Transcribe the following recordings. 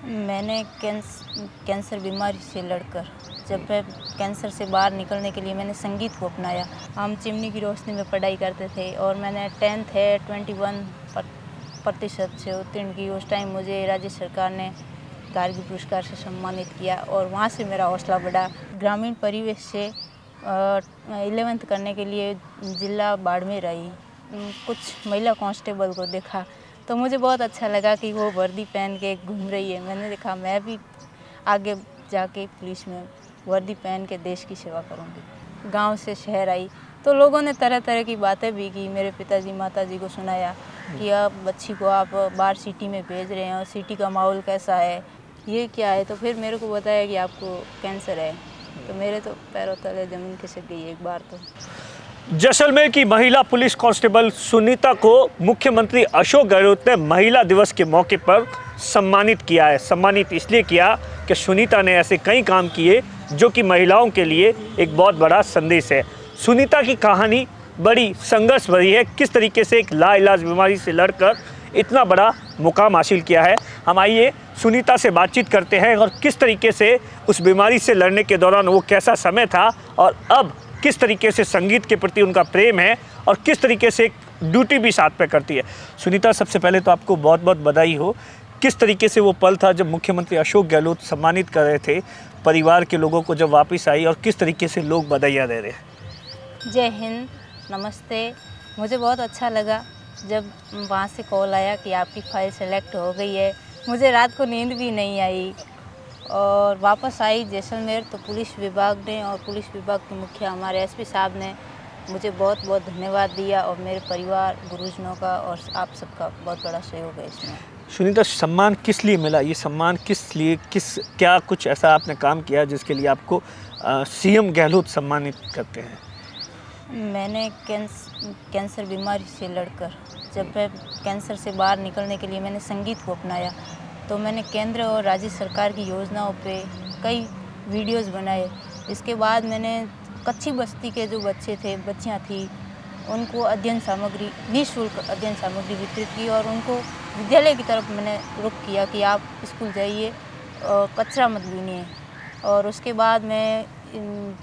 मैंने कैंसर बीमारी से लड़कर जब मैं कैंसर से बाहर निकलने के लिए मैंने संगीत को अपनाया। हम चिमनी की रोशनी में पढ़ाई करते थे और मैंने 10th है 21% से उत्तीर्ण की। उस टाइम मुझे राज्य सरकार ने कारगिल पुरस्कार से सम्मानित किया और वहाँ से मेरा हौसला बढ़ा। ग्रामीण परिवेश से 11th करने के लिए जिला बाड़मेर आई। कुछ महिला कांस्टेबल को देखा तो मुझे बहुत अच्छा लगा कि वो वर्दी पहन के घूम रही है। मैंने देखा मैं भी आगे जाके पुलिस में वर्दी पहन के देश की सेवा करूँगी। गांव से शहर आई तो लोगों ने तरह तरह की बातें भी की। मेरे पिताजी माताजी को सुनाया कि अब बच्ची को आप बाहर सिटी में भेज रहे हैं और सिटी का माहौल कैसा है, ये क्या है। तो फिर मेरे को बताया कि आपको कैंसर है। तो मेरे तो पैरों तले ज़मीन खिसक गई एक बार तो। जैसलमेर की महिला पुलिस कांस्टेबल सुनीता को मुख्यमंत्री अशोक गहलोत ने महिला दिवस के मौके पर सम्मानित किया है। सम्मानित इसलिए किया कि सुनीता ने ऐसे कई काम किए जो कि महिलाओं के लिए एक बहुत बड़ा संदेश है। सुनीता की कहानी बड़ी संघर्ष भरी है, किस तरीके से एक लाइलाज बीमारी से लड़कर इतना बड़ा मुकाम हासिल किया है। हम आइए सुनीता से बातचीत करते हैं और किस तरीके से उस बीमारी से लड़ने के दौरान वो कैसा समय था और अब किस तरीके से संगीत के प्रति उनका प्रेम है और किस तरीके से ड्यूटी भी साथ में करती है। सुनीता, सबसे पहले तो आपको बहुत बहुत बधाई हो। किस तरीके से वो पल था जब मुख्यमंत्री अशोक गहलोत सम्मानित कर रहे थे परिवार के लोगों को, जब वापस आई, और किस तरीके से लोग बधाइयाँ दे रहे हैं? जय हिंद, नमस्ते। मुझे बहुत अच्छा लगा जब वहाँ से कॉल आया कि आपकी फ़ाइल सेलेक्ट हो गई है। मुझे रात को नींद भी नहीं आई और वापस आई जैसलमेर तो पुलिस विभाग ने और पुलिस विभाग के मुखिया हमारे एसपी साहब ने मुझे बहुत बहुत धन्यवाद दिया और मेरे परिवार, गुरुजनों का और आप सबका बहुत बड़ा सहयोग है इसमें। सुनीता, सम्मान किस लिए मिला? ये सम्मान किस लिए, क्या कुछ ऐसा आपने काम किया जिसके लिए आपको सीएम गहलोत सम्मानित करते हैं? मैंने कैंसर बीमारी से लड़कर जब मैं कैंसर से बाहर निकलने के लिए मैंने संगीत को अपनाया तो मैंने केंद्र और राज्य सरकार की योजनाओं पे कई वीडियोस बनाए। इसके बाद मैंने कच्ची बस्ती के जो बच्चे थे, बच्चियाँ थी, उनको अध्ययन सामग्री, निःशुल्क अध्ययन सामग्री वितरित की और उनको विद्यालय की तरफ मैंने रुख किया कि आप स्कूल जाइए और कचरा मत बीनिए। और उसके बाद मैं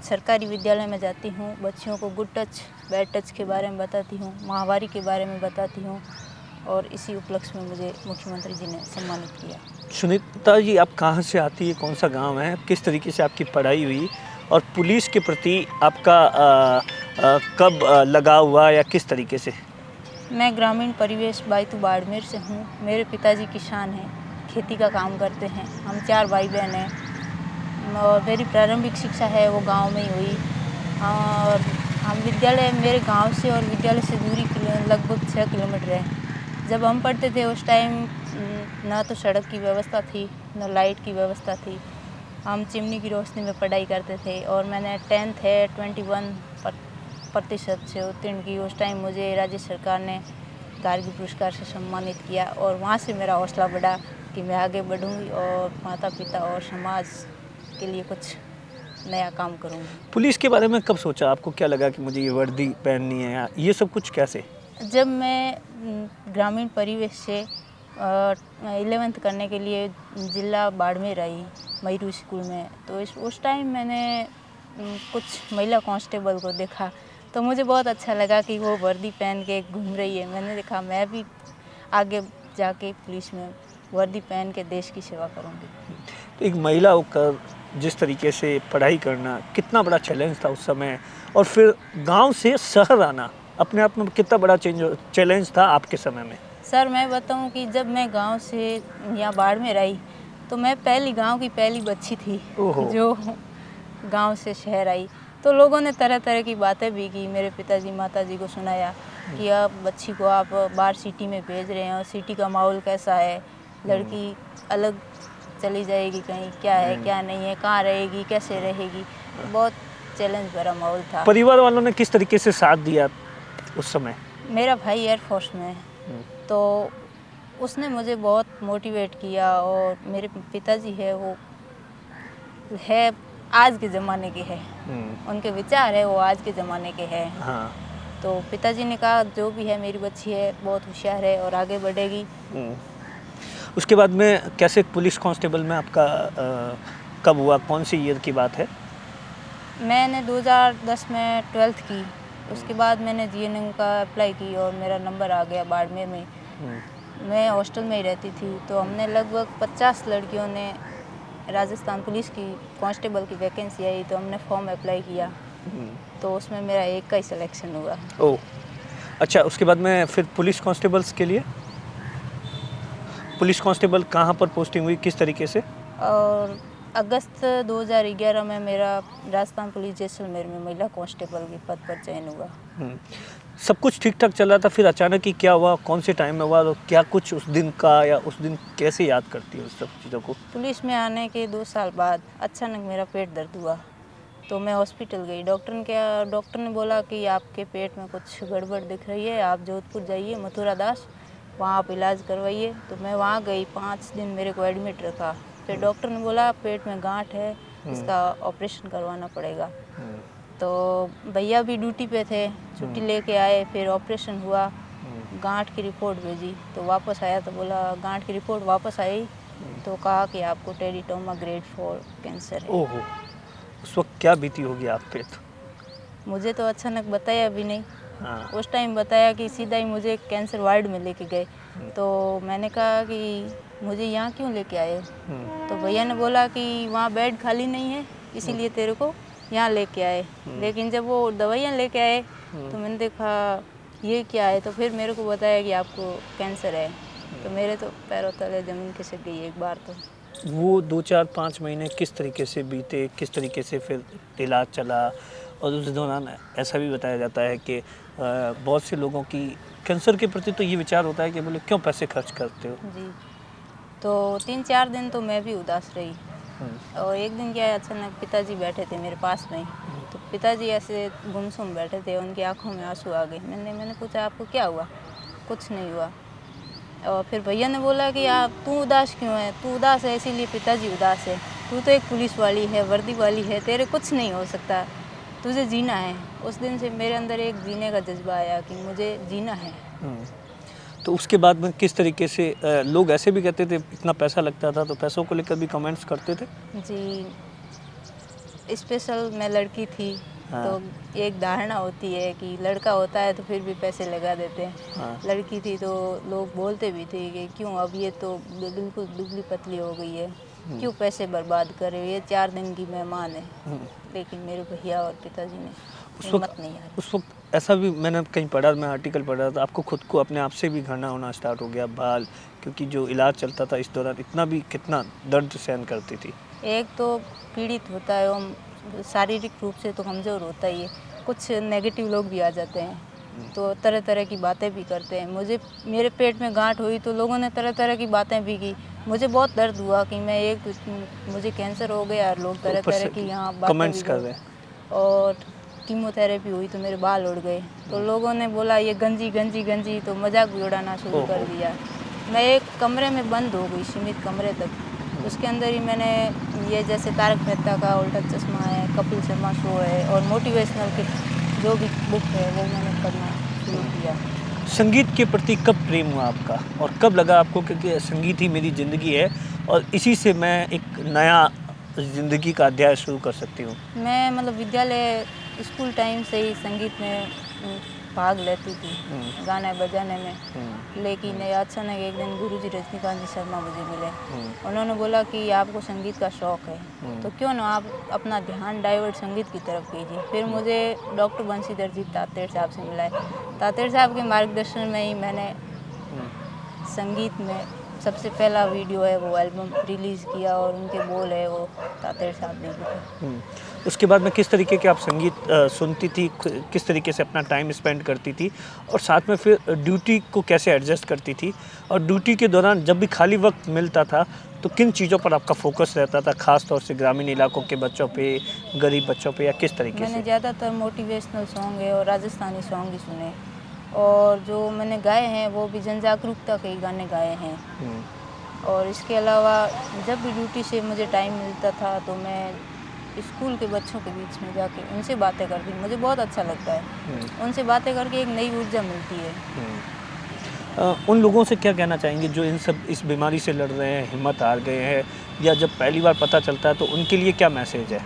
सरकारी विद्यालय में जाती हूँ, बच्चियों को गुड टच, बैड टच के बारे में बताती हूँ, माहवारी के बारे में बताती हूँ और इसी उपलक्ष्य में मुझे मुख्यमंत्री जी ने सम्मानित किया। सुनीता जी, आप कहाँ से आती है, कौन सा गांव है, किस तरीके से आपकी पढ़ाई हुई और पुलिस के प्रति आपका कब लगाव हुआ या किस तरीके से? मैं ग्रामीण परिवेश बायतू बाड़मेर से हूँ। मेरे पिताजी किसान हैं, खेती का काम करते हैं। हम 4 भाई बहन हैं और मेरी प्रारंभिक शिक्षा है वो गांव में ही हुई। और हम विद्यालय, मेरे गांव से और विद्यालय से दूरी लगभग 6 किलोमीटर है। जब हम पढ़ते थे उस टाइम ना तो सड़क की व्यवस्था थी, न लाइट की व्यवस्था थी। हम चिमनी की रोशनी में पढ़ाई करते थे और मैंने 10th है 21% से उत्तीर्ण की। उस टाइम मुझे राज्य सरकार ने कारगिल पुरस्कार से सम्मानित किया और वहाँ से मेरा हौसला बढ़ा कि मैं आगे बढ़ूँगी और माता पिता और समाज के लिए कुछ नया काम करूँगी। पुलिस के बारे में कब सोचा? आपको क्या लगा कि मुझे ये वर्दी पहननी है, ये सब कुछ कैसे? जब मैं ग्रामीण परिवेश से 11th करने के लिए जिला बाड़मेर आई मयूर स्कूल में तो उस टाइम मैंने कुछ महिला कांस्टेबल को देखा तो मुझे बहुत अच्छा लगा कि वो वर्दी पहन के घूम रही है। मैंने देखा मैं भी आगे जाके पुलिस में वर्दी पहन के देश की सेवा करूँगी। तो एक महिला होकर जिस तरीके से पढ़ाई करना कितना बड़ा चैलेंज था उस समय, और फिर गांव से शहर आना अपने आप में कितना बड़ा चैलेंज था आपके समय में? सर, मैं बताऊं कि जब मैं गांव से यहाँ बाड़मेर आई तो मैं गांव की पहली बच्ची थी जो गांव से शहर आई। तो लोगों ने तरह तरह की बातें भी की। मेरे पिताजी माताजी को सुनाया कि अब बच्ची को आप बाहर सिटी में भेज रहे हैं और सिटी का माहौल कैसा है, लड़की अलग चली जाएगी कहीं, क्या है क्या नहीं है, कहाँ रहेगी, कैसे रहेगी। बहुत चैलेंज भरा माहौल था। परिवार वालों ने किस तरीके से साथ दिया उस समय? मेरा भाई एयरफोर्स में है तो उसने मुझे बहुत मोटिवेट किया और मेरे पिताजी है वो है आज के ज़माने के हैं, उनके विचार है वो आज के ज़माने के हैं। हाँ। तो पिताजी ने कहा जो भी है मेरी बच्ची है बहुत होशियार है और आगे बढ़ेगी। उसके बाद में कैसे पुलिस कांस्टेबल में आपका कब हुआ, कौन सी ईयर की बात है? मैंने 2010 में 12th की। उसके बाद मैंने जीएनएम का अप्लाई की और मेरा नंबर आ गया बाड़मेर में। मैं हॉस्टल में ही रहती थी, तो हमने लगभग 50 लड़कियों ने राजस्थान पुलिस की कांस्टेबल की वैकेंसी आई, तो हमने फॉर्म अप्लाई किया, तो उसमें मेरा एक का ही सिलेक्शन हुआ। ओह अच्छा, उसके बाद में फिर पुलिस कांस्टेबल्स के लिए पुलिस कांस्टेबल कहाँ पर पोस्टिंग हुई, किस तरीके से? और अगस्त 2011 में मेरा राजस्थान पुलिस जैसलमेर में महिला कांस्टेबल के पद पर चयन हुआ। सब कुछ ठीक ठाक चल रहा था, फिर अचानक ही क्या हुआ, कौन से टाइम में हुआ, और क्या कुछ उस दिन का, या उस दिन कैसे याद करती है उस सब चीज़ों को? पुलिस में आने के 2 साल बाद अचानक मेरा पेट दर्द हुआ, तो मैं हॉस्पिटल गई। डॉक्टर ने बोला कि आपके पेट में कुछ गड़बड़ दिख रही है, आप जोधपुर जाइए मथुरा दास, वहाँ आप इलाज करवाइए। तो मैं वहाँ गई, 5 दिन मेरे को एडमिट रखा। फिर डॉक्टर ने बोला पेट में गांठ है, इसका ऑपरेशन करवाना पड़ेगा। तो भैया भी ड्यूटी पे थे, छुट्टी लेके आए, फिर ऑपरेशन हुआ, गांठ की रिपोर्ट भेजी, तो वापस आया तो बोला गांठ की रिपोर्ट वापस आई, तो कहा कि आपको टेरिटोमा ग्रेड 4 कैंसर है। ओहो, उस वक्त क्या बीती होगी आप पे? तो मुझे तो अचानक बताया भी नहीं। हाँ। उस टाइम बताया कि सीधा ही मुझे कैंसर वार्ड में लेके गए। तो मैंने कहा कि मुझे यहाँ क्यों लेके आए? तो भैया ने बोला कि वहाँ बेड खाली नहीं है, इसीलिए तेरे को यहाँ लेके आए। लेकिन जब वो दवाइयाँ लेके आए तो मैंने देखा ये क्या है, तो फिर मेरे को बताया कि आपको कैंसर है। तो मेरे तो पैरों तले ज़मीन खिसक गई एक बार। तो वो 2 4 5 महीने किस तरीके से बीते, किस तरीके से फिर इलाज चला? और उस दौरान ऐसा भी बताया जाता है कि बहुत से लोगों की कैंसर के प्रति तो ये विचार होता है कि बोले क्यों पैसे खर्च करते हो? जी, तो 3-4 दिन तो मैं भी उदास रही। और एक दिन क्या है, अचानक पिताजी बैठे थे मेरे पास में ही। तो पिताजी ऐसे गुमसुम बैठे थे, उनकी आंखों में आंसू आ गए। मैंने पूछा आपको क्या हुआ? कुछ नहीं हुआ। और फिर भैया ने बोला कि आप तू उदास क्यों है? तू उदास है इसीलिए पिताजी उदास है। तू तो एक पुलिस वाली है, वर्दी वाली है, तेरे कुछ नहीं हो सकता, तुझे जीना है। उस दिन से मेरे अंदर एक जीने का जज्बा आया कि मुझे जीना है। तो उसके बाद में किस तरीके से लोग ऐसे भी कहते थे इतना पैसा लगता था, तो पैसों को लेकर भी कमेंट्स करते थे? जी, स्पेशल मैं लड़की थी। हाँ। तो एक धारणा होती है कि लड़का होता है तो फिर भी पैसे लगा देते हैं। हाँ। लड़की थी तो लोग बोलते भी थे कि क्यों, अब ये तो बिल्कुल दुबली पतली हो गई है, क्यों पैसे बर्बाद कर रहे हो, ये 4 दिन की मेहमान है। लेकिन मेरे भैया और पिताजी ने हिम्मत नहीं हारी। उस वक्त ऐसा भी मैंने कहीं पढ़ा, मैं आर्टिकल पढ़ा था, आपको खुद को अपने आप से भी घृणा होना स्टार्ट हो गया बाल, क्योंकि जो इलाज चलता था इस दौरान इतना भी कितना दर्द सहन करती थी? एक तो पीड़ित होता है, वो शारीरिक रूप से तो कमज़ोर होता ही है। कुछ नेगेटिव लोग भी आ जाते हैं, तो तरह तरह की बातें भी करते हैं। मेरे पेट में गांठ हुई तो लोगों ने तरह तरह की बातें भी की। मुझे बहुत दर्द हुआ कि मुझे कैंसर हो गया और लोग तरह तरह की यहाँ बातें कमेंट्स भी कर रहे हैं। और कीमोथेरेपी हुई तो मेरे बाल उड़ गए। तो लोगों ने बोला ये गंजी गंजी गंजी, तो मजाक भी उड़ाना शुरू कर दिया। मैं एक कमरे में बंद हो गई, सीमित कमरे तक। उसके अंदर ही मैंने ये जैसे तारक मेहता का उल्टा चश्मा है, कपिल शर्मा शो है, और मोटिवेशनल के जो भी बुक है वो मैंने पढ़ना शुरू किया। संगीत के प्रति कब प्रेम हुआ आपका, और कब लगा आपको कि संगीत ही मेरी ज़िंदगी है और इसी से मैं एक नया ज़िंदगी का अध्याय शुरू कर सकती हूँ? मैं मतलब विद्यालय स्कूल टाइम से ही संगीत में भाग लेती थी, गाने बजाने में। लेकिन अचानक एक दिन गुरुजी रजनीकांत जी शर्मा मुझे मिले। उन्होंने बोला कि आपको संगीत का शौक़ है, तो क्यों ना आप अपना ध्यान डाइवर्ट संगीत की तरफ कीजिए। फिर मुझे डॉक्टर बंशीधर जी तातेड़ साहब से मिला है। तातेड़ साहब के मार्गदर्शन में ही मैंने संगीत में सबसे पहला वीडियो है वो एल्बम रिलीज़ किया, और उनके बोल है वो तातेड़ साहब ने लिखे। उसके बाद में किस तरीके के आप संगीत सुनती थी, किस तरीके से अपना टाइम स्पेंड करती थी, और साथ में फिर ड्यूटी को कैसे एडजस्ट करती थी, और ड्यूटी के दौरान जब भी खाली वक्त मिलता था तो किन चीज़ों पर आपका फोकस रहता था, ख़ास तौर से ग्रामीण इलाकों के बच्चों पे, गरीब बच्चों पे, या किस तरीके मैंने से? ज़्यादातर मोटिवेशनल सॉन्ग है और राजस्थानी सॉन्ग ही सुने, और जो मैंने गाए हैं वो भी जन जागरूकता के ही गाने गाए हैं। और इसके अलावा जब भी ड्यूटी से मुझे टाइम मिलता था तो मैं स्कूल के बच्चों के बीच में जाके उनसे बातें करती, मुझे बहुत अच्छा लगता है। उनसे बातें करके एक नई ऊर्जा मिलती है। उन लोगों से क्या कहना चाहेंगे जो इस बीमारी से लड़ रहे हैं, हिम्मत हार गए हैं, या जब पहली बार पता चलता है तो उनके लिए क्या मैसेज है?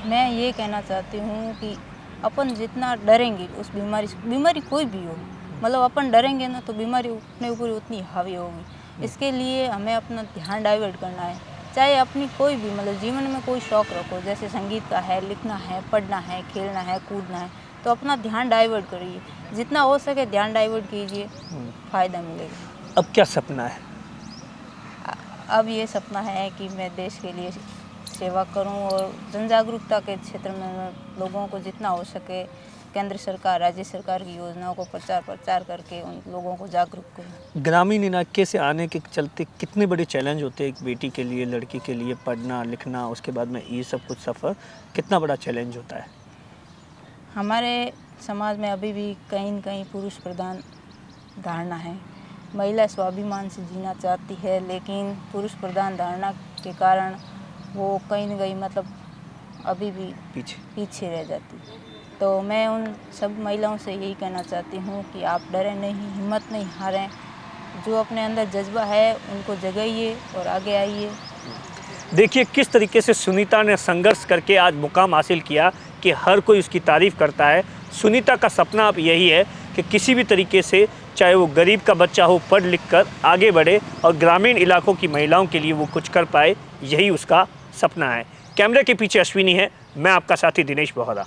मैं ये कहना चाहती हूँ कि अपन जितना डरेंगे उस बीमारी से, बीमारी कोई भी हो, मतलब अपन डरेंगे ना तो बीमारी अपने ऊपर उतनी हावी होगी। इसके लिए हमें अपना ध्यान डाइवर्ट करना है, चाहे अपनी कोई भी मतलब जीवन में कोई शौक़ रखो, जैसे संगीत का है, लिखना है, पढ़ना है, खेलना है, कूदना है, तो अपना ध्यान डाइवर्ट करिए, जितना हो सके ध्यान डाइवर्ट कीजिए, फ़ायदा मिलेगा। अब क्या सपना है? अब ये सपना है कि मैं देश के लिए सेवा करूं और जन जागरूकता के क्षेत्र में मैं लोगों को जितना हो सके केंद्र सरकार, राज्य सरकार की योजनाओं को प्रचार करके उन लोगों को जागरूक करूं। ग्रामीण इलाके से आने के चलते कितने बड़े चैलेंज होते हैं एक बेटी के लिए, लड़की के लिए? पढ़ना लिखना, उसके बाद में ये सब कुछ सफ़र कितना बड़ा चैलेंज होता है? हमारे समाज में अभी भी कहीं न कहीं पुरुष प्रधान धारणा है। महिला स्वाभिमान से जीना चाहती है, लेकिन पुरुष प्रधान धारणा के कारण वो कहीं न कहीं मतलब अभी भी पीछे रह जाती है। तो मैं उन सब महिलाओं से यही कहना चाहती हूँ कि आप डरें नहीं, हिम्मत नहीं हारें, जो अपने अंदर जज्बा है उनको जगाइए और आगे आइए। देखिए किस तरीके से सुनीता ने संघर्ष करके आज मुकाम हासिल किया कि हर कोई उसकी तारीफ़ करता है। सुनीता का सपना अब यही है कि किसी भी तरीके से, चाहे वो गरीब का बच्चा हो, पढ़ लिख कर आगे बढ़े और ग्रामीण इलाकों की महिलाओं के लिए वो कुछ कर पाए, यही उसका सपना है। कैमरे के पीछे अश्विनी है, मैं आपका साथी दिनेश बोहरा।